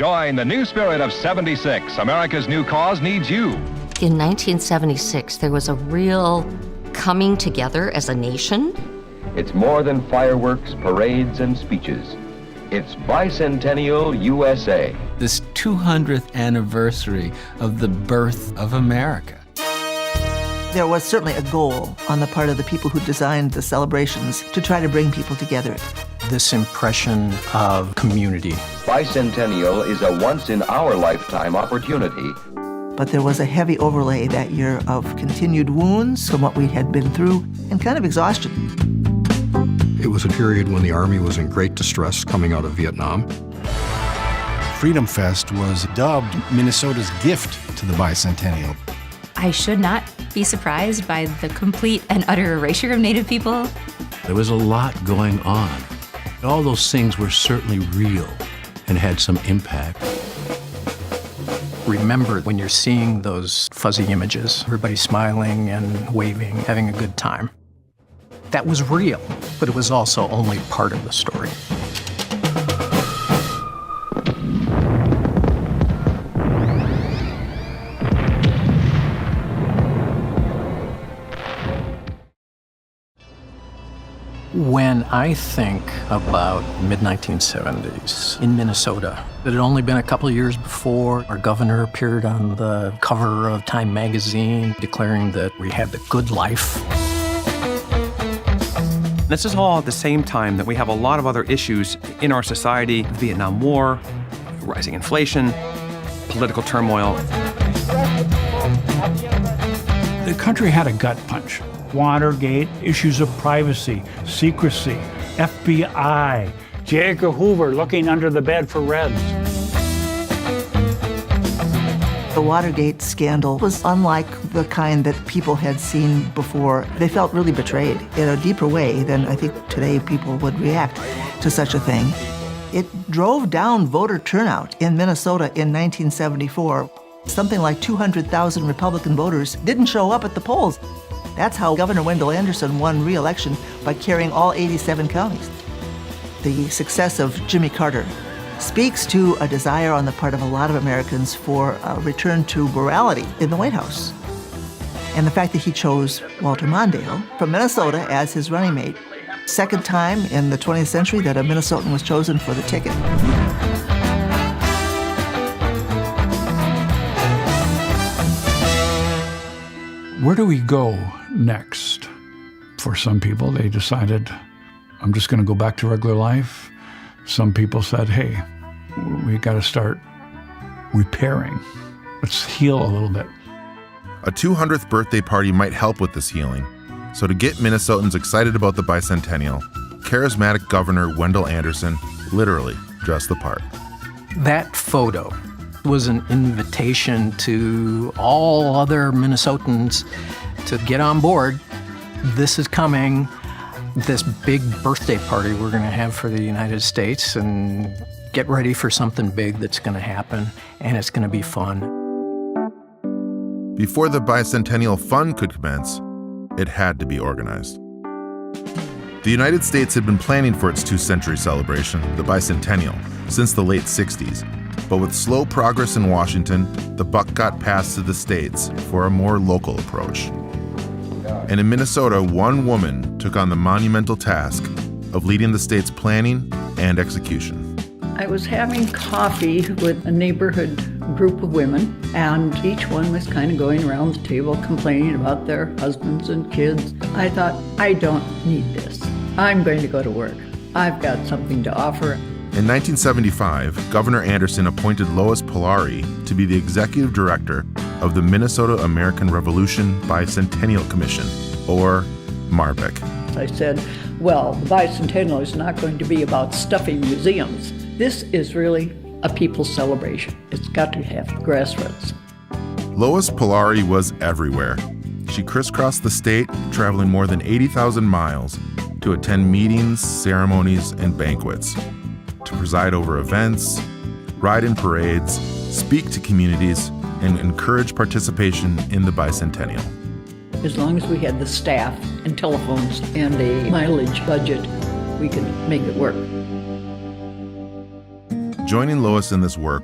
Join the new spirit of 76. America's new cause needs you. In 1976, there was a real coming together as a nation. It's more than fireworks, parades, and speeches. It's Bicentennial USA. This 200th anniversary of the birth of America. There was certainly a goal on the part of the people who designed the celebrations to try to bring people together. This impression of community. Bicentennial is a once-in-our-lifetime opportunity. But there was a heavy overlay that year of continued wounds from what we had been through and kind of exhaustion. It was a period when the Army was in great distress coming out of Vietnam. Freedom Fest was dubbed Minnesota's gift to the Bicentennial. I should not be surprised by the complete and utter erasure of Native people. There was a lot going on. All those things were certainly real and had some impact. Remember when you're seeing those fuzzy images, everybody smiling and waving, having a good time. That was real, but it was also only part of the story. When I think about mid-1970s in Minnesota, it had only been a couple of years before our governor appeared on the cover of Time magazine declaring that we had the good life. This is all at the same time that we have a lot of other issues in our society: the Vietnam War, rising inflation, political turmoil. The country had a gut punch. Watergate, issues of privacy, secrecy, FBI, J. Edgar Hoover looking under the bed for Reds. The Watergate scandal was unlike the kind that people had seen before. They felt really betrayed in a deeper way than I think today people would react to such a thing. It drove down voter turnout in Minnesota in 1974. Something like 200,000 Republican voters didn't show up at the polls. That's how Governor Wendell Anderson won re-election, by carrying all 87 counties. The success of Jimmy Carter speaks to a desire on the part of a lot of Americans for a return to morality in the White House. And the fact that he chose Walter Mondale from Minnesota as his running mate, second time in the 20th century that a Minnesotan was chosen for the ticket. Where do we go next? For some people, they decided, I'm just going to go back to regular life. Some people said, hey, we got to start repairing. Let's heal a little bit. A 200th birthday party might help with this healing. So to get Minnesotans excited about the Bicentennial, charismatic Governor Wendell Anderson literally dressed the part. That photo was an invitation to all other Minnesotans to get on board. This is coming, this big birthday party we're going to have for the United States, and get ready for something big that's going to happen, and it's going to be fun. Before the Bicentennial Fund could commence, it had to be organized. The United States had been planning for its 2-century celebration, the Bicentennial, since the late 60s. But with slow progress in Washington, the buck got passed to the states for a more local approach. And in Minnesota, one woman took on the monumental task of leading the state's planning and execution. I was having coffee with a neighborhood group of women, and each one was kind of going around the table complaining about their husbands and kids. I thought, I don't need this. I'm going to go to work. I've got something to offer. In 1975, Governor Anderson appointed Lois Polari to be the executive director of the Minnesota American Revolution Bicentennial Commission, or MARBIC. I said, well, the Bicentennial is not going to be about stuffing museums. This is really a people's celebration. It's got to have grassroots. Lois Polari was everywhere. She crisscrossed the state, traveling more than 80,000 miles to attend meetings, ceremonies, and banquets, to preside over events, ride in parades, speak to communities, and encourage participation in the Bicentennial. As long as we had the staff and telephones and a mileage budget, we could make it work. Joining Lois in this work